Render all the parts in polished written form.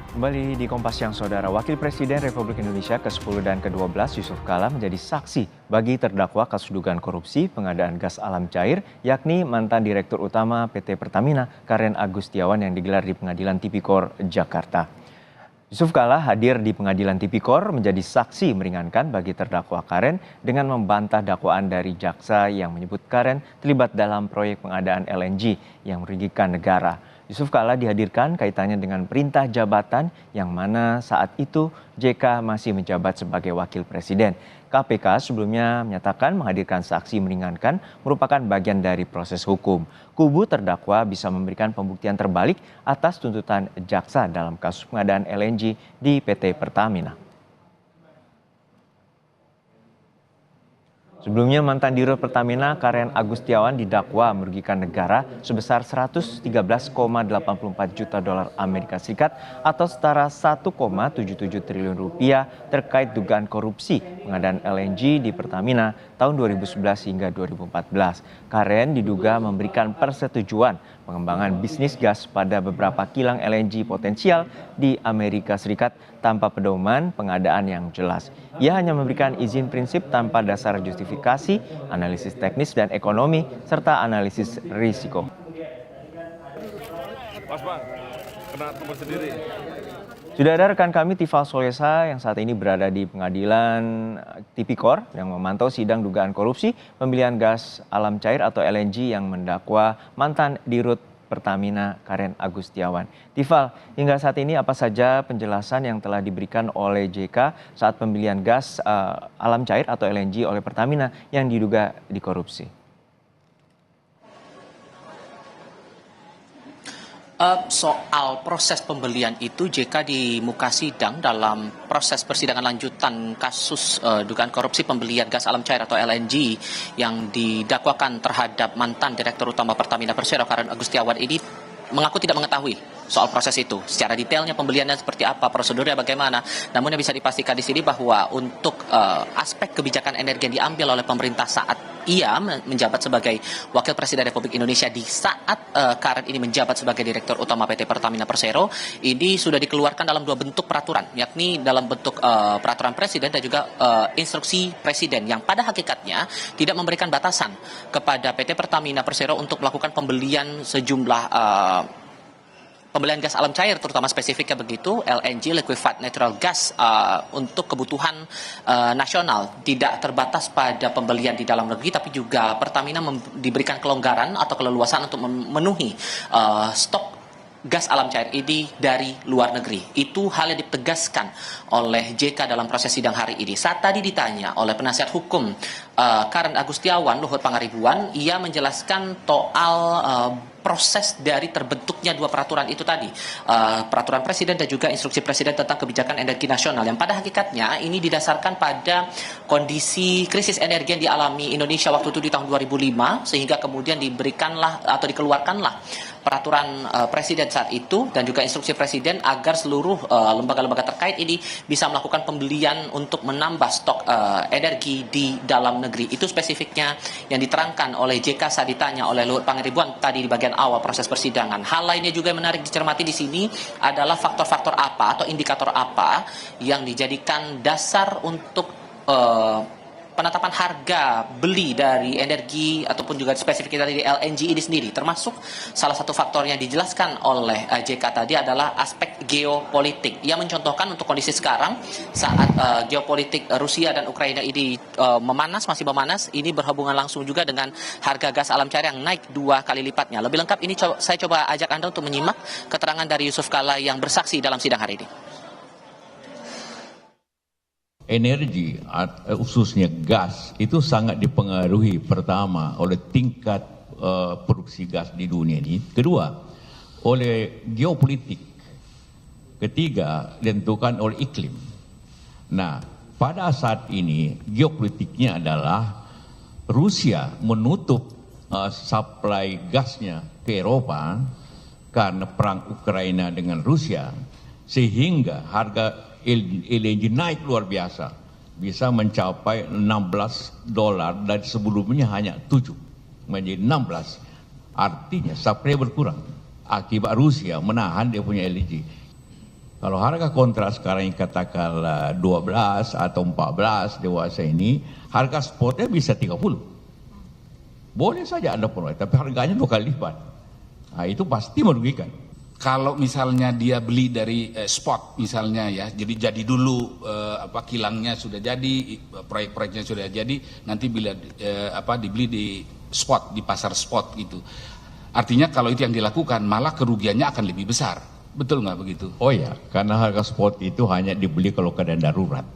Kembali di Kompas Siang, Saudara. Wakil Presiden Republik Indonesia ke-10 dan ke-12 Yusuf Kala menjadi saksi bagi terdakwa kasus dugaan korupsi pengadaan gas alam cair, yakni mantan Direktur Utama PT Pertamina Karen Agustiawan yang digelar di Pengadilan Tipikor, Jakarta. Yusuf Kala hadir di Pengadilan Tipikor menjadi saksi meringankan bagi terdakwa Karen dengan membantah dakwaan dari jaksa yang menyebut Karen terlibat dalam proyek pengadaan LNG yang merugikan negara. Yusuf Kala dihadirkan kaitannya dengan perintah jabatan yang mana saat itu JK masih menjabat sebagai wakil presiden. KPK sebelumnya menyatakan menghadirkan saksi meringankan merupakan bagian dari proses hukum. Kubu terdakwa bisa memberikan pembuktian terbalik atas tuntutan jaksa dalam kasus pengadaan LNG di PT Pertamina. Sebelumnya mantan Dirut Pertamina Karen Agustiawan didakwa merugikan negara sebesar 113,84 juta dolar Amerika Serikat atau setara 1,77 triliun rupiah terkait dugaan korupsi pengadaan LNG di Pertamina tahun 2011 hingga 2014. Karen diduga memberikan persetujuan pengembangan bisnis gas pada beberapa kilang LNG potensial di Amerika Serikat tanpa pedoman pengadaan yang jelas. Ia hanya memberikan izin prinsip tanpa dasar justifikasi, analisis teknis dan ekonomi, serta analisis risiko. Mas Bang, kena teman sendiri. Sudah ada rekan kami Tifal Solesa yang saat ini berada di Pengadilan Tipikor yang memantau sidang dugaan korupsi pembelian gas alam cair atau LNG yang mendakwa mantan Dirut Pertamina Karen Agustiawan. Tifal, hingga saat ini apa saja penjelasan yang telah diberikan oleh JK saat pembelian gas alam cair atau LNG oleh Pertamina yang diduga dikorupsi? Soal proses pembelian itu JK di muka sidang dalam proses persidangan lanjutan kasus dugaan korupsi pembelian gas alam cair atau LNG yang didakwakan terhadap mantan Direktur Utama Pertamina Persero Karen Agustiawan ini mengaku tidak mengetahui soal proses itu. Secara detailnya pembeliannya seperti apa, prosedurnya bagaimana. Namun yang bisa dipastikan di sini bahwa untuk aspek kebijakan energi yang diambil oleh pemerintah saat ia menjabat sebagai Wakil Presiden Republik Indonesia di saat Karen ini menjabat sebagai Direktur Utama PT Pertamina Persero, ini sudah dikeluarkan dalam dua bentuk peraturan, yakni dalam bentuk peraturan Presiden dan juga instruksi Presiden yang pada hakikatnya tidak memberikan batasan kepada PT Pertamina Persero untuk melakukan pembelian sejumlah pembelian gas alam cair, terutama spesifiknya begitu LNG liquefied natural gas untuk kebutuhan nasional, tidak terbatas pada pembelian di dalam negeri, tapi juga Pertamina diberikan kelonggaran atau keleluasan untuk memenuhi stok gas alam cair ini dari luar negeri. Itu hal yang ditegaskan oleh JK dalam proses sidang hari ini. Saat tadi ditanya oleh penasihat hukum Karen Agustiawan, Luhut Pangaribuan, ia menjelaskan soal proses dari terbentuknya dua peraturan itu tadi, peraturan Presiden dan juga instruksi Presiden tentang kebijakan energi nasional, yang pada hakikatnya ini didasarkan pada kondisi krisis energi yang dialami Indonesia waktu itu di tahun 2005, sehingga kemudian diberikanlah atau dikeluarkanlah peraturan Presiden saat itu dan juga instruksi Presiden agar seluruh lembaga-lembaga terkait ini bisa melakukan pembelian untuk menambah stok energi di dalam negeri. Itu spesifiknya yang diterangkan oleh JK saat ditanya oleh Luhut Pangaribuan tadi di bagian awal proses persidangan. Hal lainnya juga yang menarik dicermati di sini adalah faktor-faktor apa atau indikator apa yang dijadikan dasar untuk penetapan harga beli dari energi ataupun juga spesifik dari LNG ini sendiri, termasuk salah satu faktor yang dijelaskan oleh JK tadi adalah aspek geopolitik. Ia mencontohkan untuk kondisi sekarang saat geopolitik Rusia dan Ukraina ini masih memanas, ini berhubungan langsung juga dengan harga gas alam cair yang naik 2 kali lipatnya. Lebih lengkap ini saya coba ajak Anda untuk menyimak keterangan dari Yusuf Kala yang bersaksi dalam sidang hari ini. Energi, khususnya gas, itu sangat dipengaruhi pertama oleh tingkat produksi gas di dunia ini. Kedua, oleh geopolitik. Ketiga, ditentukan oleh iklim. Nah, pada saat ini geopolitiknya adalah Rusia menutup suplai gasnya ke Eropa karena perang Ukraina dengan Rusia, sehingga harga LNG naik luar biasa, bisa mencapai $16 dari sebelumnya hanya 7 menjadi 16. Artinya supply berkurang akibat Rusia menahan dia punya LNG. Kalau harga kontrak sekarang yang katakanlah 12 atau 14 dewasa ini, harga spotnya bisa 30. Boleh saja Anda peroleh, tapi harganya 2 kali lipat. Nah, itu pasti merugikan. Kalau misalnya dia beli dari spot misalnya ya, jadi dulu kilangnya sudah jadi, proyek-proyeknya sudah jadi, nanti bila dibeli di spot, di pasar spot gitu. Artinya kalau itu yang dilakukan malah kerugiannya akan lebih besar. Betul nggak begitu? Oh ya, karena harga spot itu hanya dibeli kalau keadaan darurat.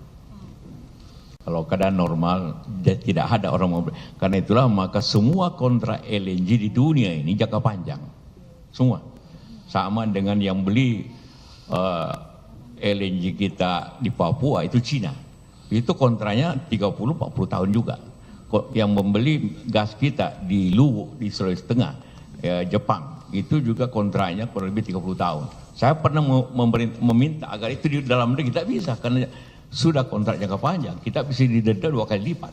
Kalau keadaan normal, tidak ada orang mau beli. Karena itulah maka semua kontrak LNG di dunia ini jangka panjang. Semua. Sama dengan yang beli LNG kita di Papua itu Cina. Itu kontraknya 30-40 tahun juga. Yang membeli gas kita di Luwu, di Sulawesi Tengah, Jepang, itu juga kontraknya kurang lebih 30 tahun. Saya pernah meminta agar itu di dalam negeri, tidak bisa karena sudah kontrak jangka panjang, kita bisa didenda 2 kali lipat.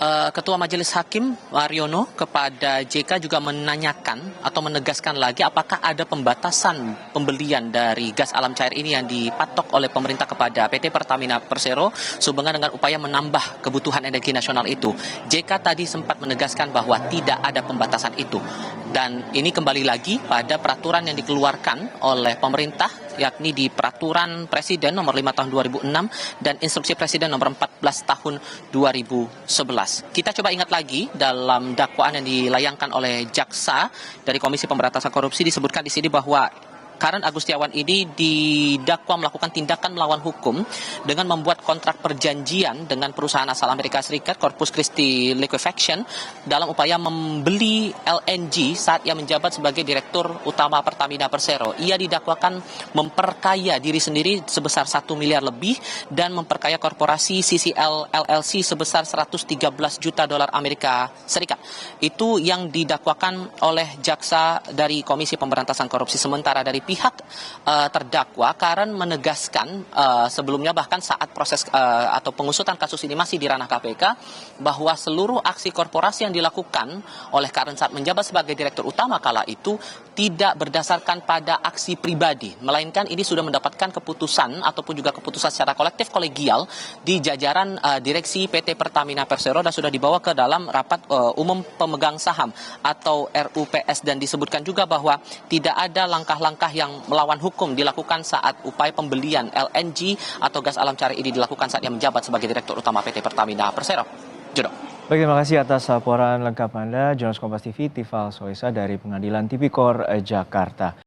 Ketua Majelis Hakim Waryono kepada JK juga menanyakan atau menegaskan lagi apakah ada pembatasan pembelian dari gas alam cair ini yang dipatok oleh pemerintah kepada PT Pertamina Persero sehubungan dengan upaya menambah kebutuhan energi nasional itu. JK tadi sempat menegaskan bahwa tidak ada pembatasan itu. Dan ini kembali lagi pada peraturan yang dikeluarkan oleh pemerintah, yakni di Peraturan Presiden nomor 5 tahun 2006 dan Instruksi Presiden nomor 14 tahun 2011. Kita coba ingat lagi dalam dakwaan yang dilayangkan oleh jaksa dari Komisi Pemberantasan Korupsi disebutkan di sini bahwa Karen Agustiawan ini didakwa melakukan tindakan melawan hukum dengan membuat kontrak perjanjian dengan perusahaan asal Amerika Serikat Corpus Christi Liquefaction dalam upaya membeli LNG saat ia menjabat sebagai Direktur Utama Pertamina Persero. Ia didakwakan memperkaya diri sendiri sebesar 1 miliar lebih dan memperkaya korporasi CCL LLC sebesar 113 juta dolar Amerika Serikat. Itu yang didakwakan oleh jaksa dari Komisi Pemberantasan Korupsi. Sementara dari pihak terdakwa, Karen menegaskan sebelumnya bahkan saat proses atau pengusutan kasus ini masih di ranah KPK bahwa seluruh aksi korporasi yang dilakukan oleh Karen saat menjabat sebagai Direktur Utama kala itu tidak berdasarkan pada aksi pribadi, melainkan ini sudah mendapatkan keputusan ataupun juga keputusan secara kolektif kolegial di jajaran direksi PT Pertamina Persero dan sudah dibawa ke dalam rapat umum pemegang saham atau RUPS dan disebutkan juga bahwa tidak ada langkah-langkah yang melawan hukum dilakukan saat upaya pembelian LNG atau gas alam cair ini dilakukan saat ia menjabat sebagai Direktur Utama PT Pertamina Persero. Jodoh. Baik, terima kasih atas laporan lengkap Anda, Jurnalis Kompas TV, Tifal Soesa dari Pengadilan Tipikor Jakarta.